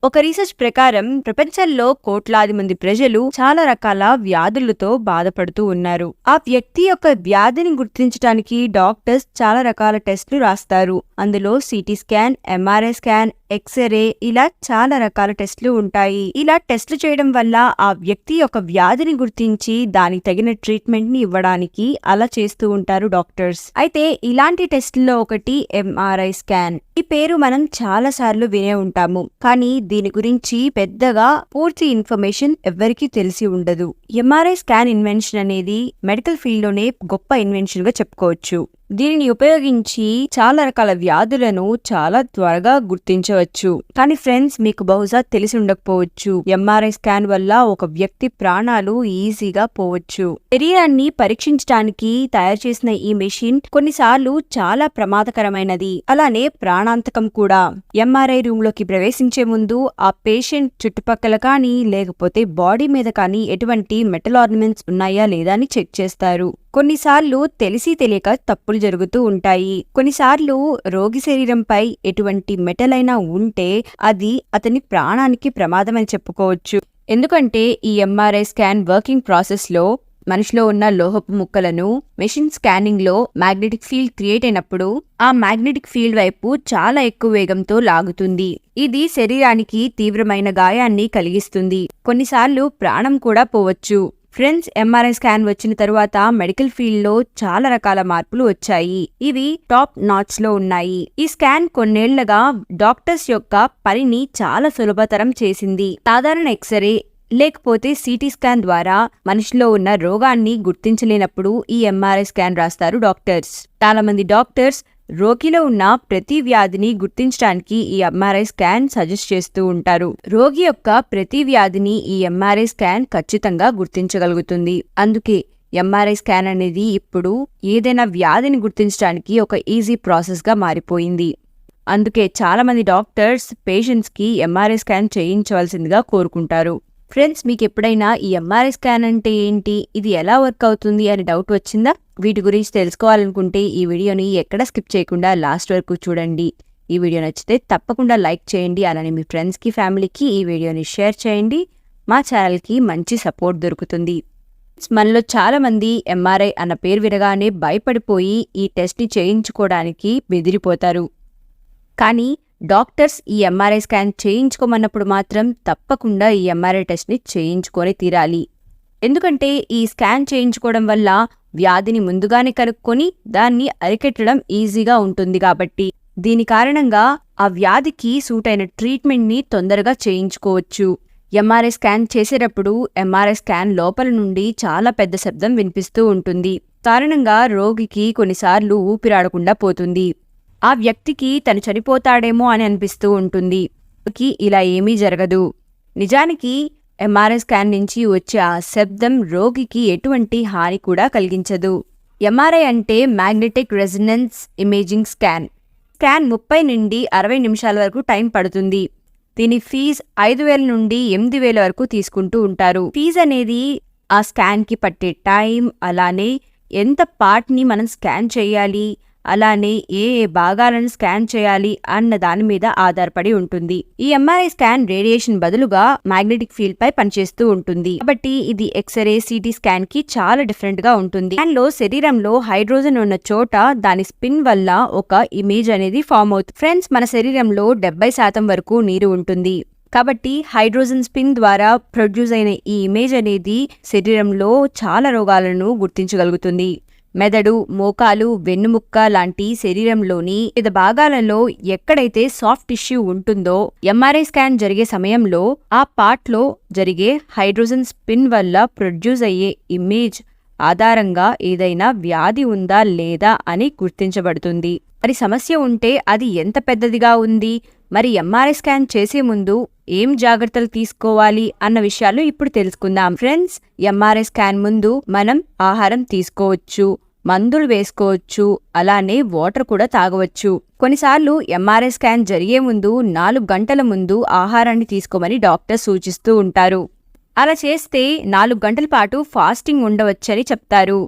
ఒక రీసెర్చ్ ప్రకారం ప్రపంచంలో కోట్లాది మంది ప్రజలు చాలా రకాల వ్యాధులతో బాధపడుతూ ఉన్నారు. ఆ వ్యక్తి యొక్క వ్యాధిని గుర్తించడానికి డాక్టర్స్ చాలా రకాల టెస్టులు రాస్తారు. అందులో CT scan, MRI scan, x-ray ఇలా చాలా రకాల టెస్టులు ఉంటాయి. ఇలా టెస్టులు చేయడం వల్ల ఆ వ్యక్తి యొక్క వ్యాధిని గుర్తించి దానికి తగిన ట్రీట్మెంట్ ని ఇవ్వడానికి అలా చేస్తూ ఉంటారు డాక్టర్స్. అయితే ఇలాంటి టెస్టుల్లో ఒకటి ఎంఆర్ఐ స్కాన్. ఈ పేరు మనం చాలా సార్లు వినే ఉంటాము, కానీ దీని గురించి పెద్దగా పూర్తి ఇన్ఫర్మేషన్ ఎవ్వరికీ తెలిసి ఉండదు. ఎంఆర్ఐ స్కాన్ ఇన్వెన్షన్ అనేది మెడికల్ ఫీల్డ్ లోనే గొప్ప ఇన్వెన్షన్ గా చెప్పుకోవచ్చు. దీనిని ఉపయోగించి చాలా రకాల వ్యాధులను చాలా త్వరగా గుర్తించవచ్చు. కానీ ఫ్రెండ్స్, మీకు బహుశా తెలిసి ఉండకపోవచ్చు, ఎంఆర్ఐ స్కాన్ వల్ల ఒక వ్యక్తి ప్రాణాలు ఈజీగా పోవచ్చు. శరీరాన్ని పరీక్షించడానికి తయారు చేసిన ఈ మెషిన్ కొన్నిసార్లు చాలా ప్రమాదకరమైనది, అలానే ప్రాణాంతకం కూడా. ఎంఆర్ఐ రూమ్ లోకి ప్రవేశించే ముందు ఆ పేషెంట్ చుట్టుపక్కల కానీ లేకపోతే బాడీ మీద కానీ ఎటువంటి మెటల్ ఆర్నమెంట్స్ ఉన్నాయా లేదా అని చెక్ చేస్తారు. కొన్నిసార్లు తెలిసి తెలియక తప్పులు జరుగుతూ ఉంటాయి. కొన్నిసార్లు రోగి శరీరంపై ఎటువంటి మెటల్ అయినా ఉంటే అది అతని ప్రాణానికి ప్రమాదం అని చెప్పుకోవచ్చు. ఎందుకంటే ఈ ఎంఆర్ఐ స్కాన్ వర్కింగ్ ప్రాసెస్ లో మనిషిలో ఉన్న లోహపు ముక్కలను మెషిన్ స్కానింగ్ లో మ్యాగ్నెటిక్ ఫీల్డ్ క్రియేట్ అయినప్పుడు ఆ మ్యాగ్నెటిక్ ఫీల్డ్ వైపు చాలా ఎక్కువ వేగంతో లాగుతుంది. ఇది శరీరానికి తీవ్రమైన గాయాన్ని కలిగిస్తుంది. కొన్నిసార్లు ప్రాణం కూడా పోవచ్చు. ఫ్రెండ్స్, ఎంఆర్ఐ స్కాన్ వచ్చిన తరువాత మెడికల్ ఫీల్డ్ లో చాలా రకాల మార్పులు వచ్చాయి. ఇవి టాప్ నాచ్ లో ఉన్నాయి. ఈ స్కాన్ కొన్నేళ్లుగా డాక్టర్స్ యొక్క పనిని చాలా సులభతరం చేసింది. సాధారణ ఎక్స్రే లేకపోతే సిటీ స్కాన్ ద్వారా మనిషిలో ఉన్న రోగాన్ని గుర్తించలేనప్పుడు ఈ ఎంఆర్ఐ స్కాన్ రాస్తారు డాక్టర్స్. చాలా మంది డాక్టర్స్ రోగిలో ఉన్న ప్రతి వ్యాధిని గుర్తించడానికి ఈ ఎంఆర్ఐ స్కాన్ సజెస్ట్ చేస్తూ ఉంటారు. రోగి యొక్క ప్రతి వ్యాధిని ఈ ఎంఆర్ఐ స్కాన్ ఖచ్చితంగా గుర్తించగలుగుతుంది. అందుకే ఎంఆర్ఐ స్కాన్ అనేది ఇప్పుడు ఏదైనా వ్యాధిని గుర్తించడానికి ఒక ఈజీ ప్రాసెస్ గా మారిపోయింది. అందుకే చాలా మంది డాక్టర్స్ పేషెంట్స్ కి ఎంఆర్ఐ స్కాన్ చేయించవలసిందిగా కోరుకుంటారు. ఫ్రెండ్స్, మీకు ఎప్పుడైనా ఈ ఎంఆర్ఐ స్కాన్ అంటే ఏంటి, ఇది ఎలా వర్క్ అవుతుంది అని డౌట్ వచ్చిందా? వీటి గురించి తెలుసుకోవాలనుకుంటే ఈ వీడియోని ఎక్కడ స్కిప్ చేయకుండా లాస్ట్ వరకు చూడండి. ఈ వీడియో నచ్చితే తప్పకుండా లైక్ చేయండి. అలానే మీ ఫ్రెండ్స్కి, ఫ్యామిలీకి ఈ వీడియోని షేర్ చేయండి. మా ఛానల్కి మంచి సపోర్ట్ దొరుకుతుంది. మనలో చాలా మంది ఎంఆర్ఐ అన్న పేరు వినగానే భయపడిపోయి ఈ టెస్ట్ని చేయించుకోవడానికి బెదిరిపోతారు. కానీ డాక్టర్స్ ఈ ఎంఆర్ఐ స్కాన్ చేయించుకోమన్నప్పుడు మాత్రం తప్పకుండా ఈ ఎంఆర్ఐ టెస్ట్ని చేయించుకొని తీరాలి. ఎందుకంటే ఈ స్కాన్ చేయించుకోవడం వల్ల వ్యాధిని ముందుగానే కనుక్కొని దాన్ని అరికెట్టడం ఈజీగా ఉంటుంది కాబట్టి. దీని కారణంగా ఆ వ్యాధికి సూట్ అయిన ట్రీట్మెంట్ని తొందరగా చేయించుకోవచ్చు. ఎంఆర్ఐ స్కాన్ చేసేటప్పుడు ఎంఆర్ఐ స్కాన్ లోపల నుండి చాలా పెద్ద శబ్దం వినిపిస్తూ ఉంటుంది. కారణంగా రోగికి కొన్నిసార్లు ఊపిరాడకుండా పోతుంది. ఆ వ్యక్తికి తను చనిపోతాడేమో అని అనిపిస్తూ ఉంటుంది. ఇలా ఏమీ జరగదు. నిజానికి ఎంఆర్ఐ స్కాన్ నుంచి వచ్చే ఆ శబ్దం రోగికి ఎటువంటి హాని కూడా కలిగించదు. ఎంఆర్ఐ అంటే magnetic resonance imaging scan. Scan 30 నుండి 60 నిమిషాల వరకు టైం పడుతుంది. దీని ఫీజు 5,000 నుండి 8,000 వరకు తీసుకుంటూ ఉంటారు. ఫీజు అనేది ఆ స్కాన్కి పట్టే టైం, అలానే ఎంత పార్ట్ని మనం స్కాన్ చేయాలి, అలానే ఏ భాగాలను స్కాన్ చేయాలి అన్న దాని మీద ఆధారపడి ఉంటుంది. ఈ ఎంఆర్ఐ స్కాన్ రేడియేషన్ బదులుగా మ్యాగ్నెటిక్ ఫీల్డ్ పై పనిచేస్తూ ఉంటుంది. కాబట్టి ఇది ఎక్స్రే, సిటీ స్కాన్ కి చాలా డిఫరెంట్ గా ఉంటుంది. స్కాన్ లో శరీరంలో హైడ్రోజన్ ఉన్న చోట దాని స్పిన్ వల్ల ఒక ఇమేజ్ అనేది ఫామ్ అవుతుంది. ఫ్రెండ్స్, మన శరీరంలో 70% వరకు నీరు ఉంటుంది. కాబట్టి హైడ్రోజన్ స్పిన్ ద్వారా ప్రొడ్యూస్ అయిన ఈ ఇమేజ్ అనేది శరీరంలో చాలా రోగాలను గుర్తించగలుగుతుంది. మెదడు, మోకాలు, వెన్నుముక్క లాంటి శరీరంలోని వివిధ భాగాలలో ఎక్కడైతే సాఫ్ట్ టిష్యూ ఉంటుందో ఎంఆర్ఐ స్కాన్ జరిగే సమయంలో ఆ పార్ట్లో జరిగే హైడ్రోజన్ స్పిన్ వల్ల ప్రొడ్యూస్ అయ్యే ఇమేజ్ ఆధారంగా ఏదైనా వ్యాధి ఉందా లేదా అని గుర్తించబడుతుంది. మరి సమస్య ఉంటే అది ఎంత పెద్దదిగా ఉంది, మరి ఎంఆర్ఐ స్కాన్ చేసే ముందు ఏం జాగ్రత్తలు తీసుకోవాలి అన్న విషయాలు ఇప్పుడు తెలుసుకుందాం. ఫ్రెండ్స్, ఎంఆర్ఐ స్కాన్ ముందు మనం ఆహారం తీసుకోవచ్చు, మందులు వేసుకోవచ్చు, అలానే వాటర్ కూడా తాగవచ్చు. కొన్నిసార్లు ఎంఆర్ఐ స్కాన్ జరిగే ముందు 4 గంటల ముందు ఆహారాన్ని తీసుకోమని డాక్టర్ సూచిస్తూ ఉంటారు. అలా చేస్తే 4 గంటల పాటు ఫాస్టింగ్ ఉండవచ్చని చెప్తారు.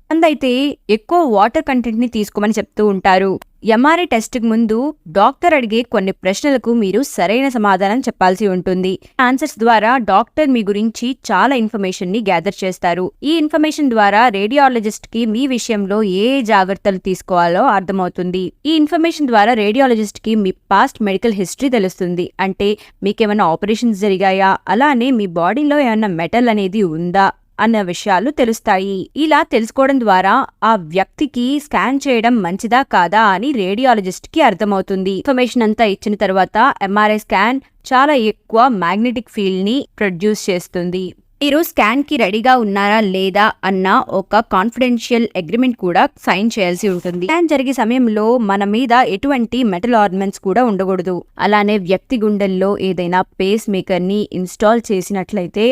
కొందరైతే ఎక్కువ వాటర్ కంటెంట్ ని తీసుకోమని చెప్తూ ఉంటారు. ఎంఆర్ఐ టెస్ట్కు ముందు డాక్టర్ అడిగే కొన్ని ప్రశ్నలకు మీరు సరైన సమాధానం చెప్పాల్సి ఉంటుంది. ఆన్సర్స్ ద్వారా డాక్టర్ మీ గురించి చాలా ఇన్ఫర్మేషన్ ని గ్యాదర్ చేస్తారు. ఈ ఇన్ఫర్మేషన్ ద్వారా రేడియాలజిస్ట్ కి మీ విషయంలో ఏ జాగ్రత్తలు తీసుకోవాలో అర్థమవుతుంది. ఈ ఇన్ఫర్మేషన్ ద్వారా రేడియాలజిస్ట్ కి మీ పాస్ట్ మెడికల్ హిస్టరీ తెలుస్తుంది. అంటే మీకేమైనా ఆపరేషన్స్ జరిగాయా, అలానే మీ బాడీలో ఏమైనా మెటల్ అనేది ఉందా అన్న విషయాలు తెలుస్తాయి. ఇలా తెలుసుకోవడం ద్వారా ఆ వ్యక్తికి స్కాన్ చేయడం మంచిదా కాదా అని రేడియాలజిస్ట్ కి అర్థమవుతుంది. ఇన్ఫర్మేషన్ అంతా ఇచ్చిన తర్వాత ఎంఆర్ఐ స్కాన్ చాలా ఎక్కువ మ్యాగ్నెటిక్ ఫీల్డ్ ని ప్రొడ్యూస్ చేస్తుంది. మీరు స్కాన్ కి రెడీగా ఉన్నారా లేదా అన్న ఒక కాన్ఫిడెన్షియల్ అగ్రిమెంట్ కూడా సైన్ చేయాల్సి ఉంటుంది. స్కాన్ జరిగే సమయంలో మన మీద ఎటువంటి మెటల్ ఆర్నమెంట్స్ కూడా ఉండకూడదు. అలానే వ్యక్తి గుండెల్లో ఏదైనా పేస్ మేకర్ ని ఇన్స్టాల్ చేసినట్లయితే,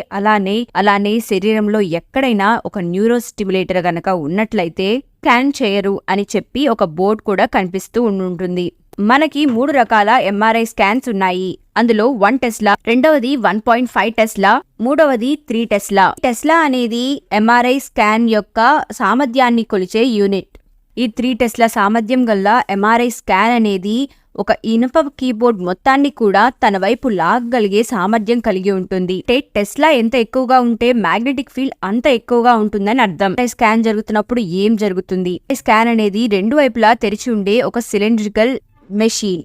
అలానే శరీరంలో ఎక్కడైనా ఒక న్యూరో స్టిమ్యులేటర్ గనక ఉన్నట్లయితే స్కాన్ చేయరు అని చెప్పి ఒక బోర్డు కూడా కనిపిస్తూ ఉంటుంది. మనకి 3 రకాల ఎంఆర్ఐ స్కాన్స్ ఉన్నాయి. అందులో 1 టెస్లా, రెండవది 1.5 టెస్లా, మూడవది 3 టెస్లా. టెస్లా అనేది ఎంఆర్ఐ స్కాన్ యొక్క సామర్థ్యాన్ని కొలిచే యూనిట్. ఈ 3 టెస్లా సామర్థ్యం గల ఎంఆర్ఐ స్కాన్ అనేది ఒక ఇనుప కీబోర్డ్ మొత్తాన్ని కూడా తన వైపు లాగగలిగే సామర్థ్యం కలిగి ఉంటుంది. టెస్లా ఎంత ఎక్కువగా ఉంటే మ్యాగ్నెటిక్ ఫీల్డ్ అంత ఎక్కువగా ఉంటుందని అర్థం. స్కాన్ జరుగుతున్నప్పుడు ఏం జరుగుతుంది? స్కాన్ అనేది 2 వైపులా తెరిచి ఉండే ఒక సిలిండ్రికల్ మెషిన్.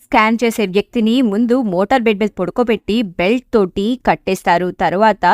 స్కాన్ చేసే వ్యక్తిని ముందు మోటార్ బెడ్ మీద పడుకోబెట్టి బెల్ట్ తోటి కట్టేస్తారు. తర్వాత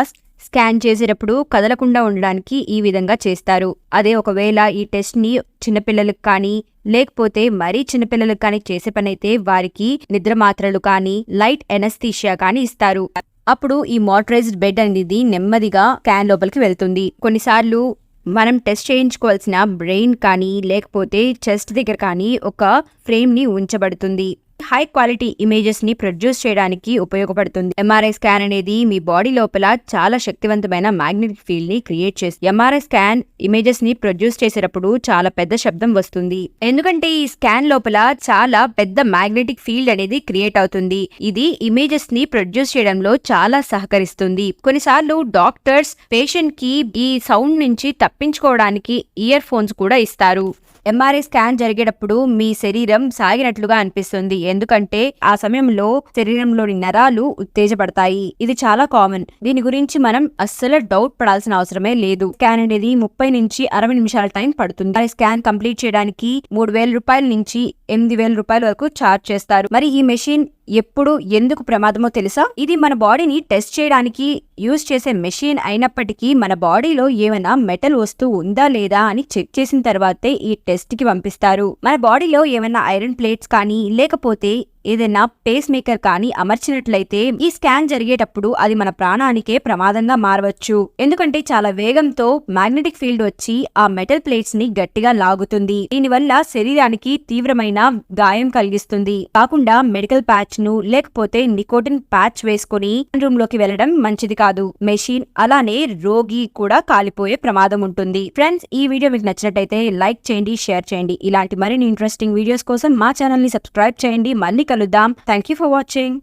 స్కాన్ చేసేటప్పుడు కదలకుండా ఉండడానికి ఈ విధంగా చేస్తారు. అదే ఒకవేళ ఈ టెస్ట్ ని చిన్నపిల్లలకు కానీ లేకపోతే మరీ చిన్నపిల్లలకు కానీ చేసే పని అయితే వారికి నిద్ర మాత్రలు కానీ లైట్ ఎనస్థీషియా కానీ ఇస్తారు. అప్పుడు ఈ మోటరైజ్డ్ బెడ్ అనేది నెమ్మదిగా స్కాన్ లోపలికి వెళ్తుంది. కొన్నిసార్లు మనం టెస్ట్ చేయించుకోవాల్సిన బ్రెయిన్ కానీ లేకపోతే చెస్ట్ దగ్గర కానీ ఒక ఫ్రేమ్ ని ఉంచబడుతుంది. హై క్వాలిటీ ఇమేజెస్ ని ప్రొడ్యూస్ చేయడానికి ఉపయోగపడుతుంది. ఎంఆర్ఐ స్కాన్ అనేది మీ బాడీ లోపల చాలా శక్తివంతమైన మ్యాగ్నెటిక్ ఫీల్డ్ ని క్రియేట్ చేస్తుంది. ఎంఆర్ఐ స్కాన్ ఇమేజెస్ ని ప్రొడ్యూస్ చేసేటప్పుడు చాలా పెద్ద శబ్దం వస్తుంది. ఎందుకంటే ఈ స్కాన్ లోపల చాలా పెద్ద మ్యాగ్నెటిక్ ఫీల్డ్ అనేది క్రియేట్ అవుతుంది. ఇది ఇమేజెస్ ని ప్రొడ్యూస్ చేయడంలో చాలా సహకరిస్తుంది. కొన్నిసార్లు డాక్టర్స్ పేషెంట్ కి ఈ సౌండ్ నుంచి తప్పించుకోవడానికి ఇయర్ ఫోన్స్ కూడా ఇస్తారు. ఎంఆర్ఐ స్కాన్ జరిగేటప్పుడు మీ శరీరం సాగినట్లుగా అనిపిస్తుంది. ఎందుకంటే ఆ సమయంలో శరీరంలోని నరాలు ఉత్తేజపడతాయి. ఇది చాలా కామన్. దీని గురించి మనం అస్సలు డౌట్ పడాల్సిన అవసరమే లేదు. స్కాన్ అనేది 30 నుంచి 60 నిమిషాల టైం పడుతుంది. స్కాన్ కంప్లీట్ చేయడానికి 3,000 రూపాయల నుంచి 8,000 రూపాయల వరకు ఛార్జ్ చేస్తారు. మరి ఈ మెషిన్ ఎప్పుడు ఎందుకు ప్రమాదమో తెలుసా? ఇది మన బాడీని టెస్ట్ చేయడానికి యూజ్ చేసే మెషిన్ అయినప్పటికీ మన బాడీలో ఏమైనా మెటల్ వస్తువు ఉందా లేదా అని చెక్ చేసిన తర్వాతే ఈ టెస్ట్ కి పంపిస్తారు. మన బాడీలో ఏమైనా ఐరన్ ప్లేట్స్ కానీ లేకపోతే ఏదైనా పేస్ మేకర్ కానీ అమర్చినట్లయితే ఈ స్కాన్ జరిగేటప్పుడు అది మన ప్రాణానికే ప్రమాదంగా మారవచ్చు. ఎందుకంటే చాలా వేగంతో మ్యాగ్నెటిక్ ఫీల్డ్ వచ్చి ఆ మెటల్ ప్లేట్స్ ని గట్టిగా లాగుతుంది. దీనివల్ల శరీరానికి తీవ్రమైన గాయం కలిగిస్తుంది. కాకుండా మెడికల్ ప్యాచ్ ను లేకపోతే నికోటిన్ ప్యాచ్ వేసుకుని రూమ్ లోకి వెళ్లడం మంచిది కాదు. మెషిన్ అలానే రోగి కూడా కాలిపోయే ప్రమాదం ఉంటుంది. ఫ్రెండ్స్, ఈ వీడియో మీకు నచ్చినట్టయితే లైక్ చేయండి, షేర్ చేయండి. ఇలాంటి మరిన్ని ఇంట్రెస్టింగ్ వీడియోస్ కోసం మా ఛానల్ ని సబ్స్క్రైబ్ చేయండి. మళ్ళీ కలుద్దాం. Thank you for watching.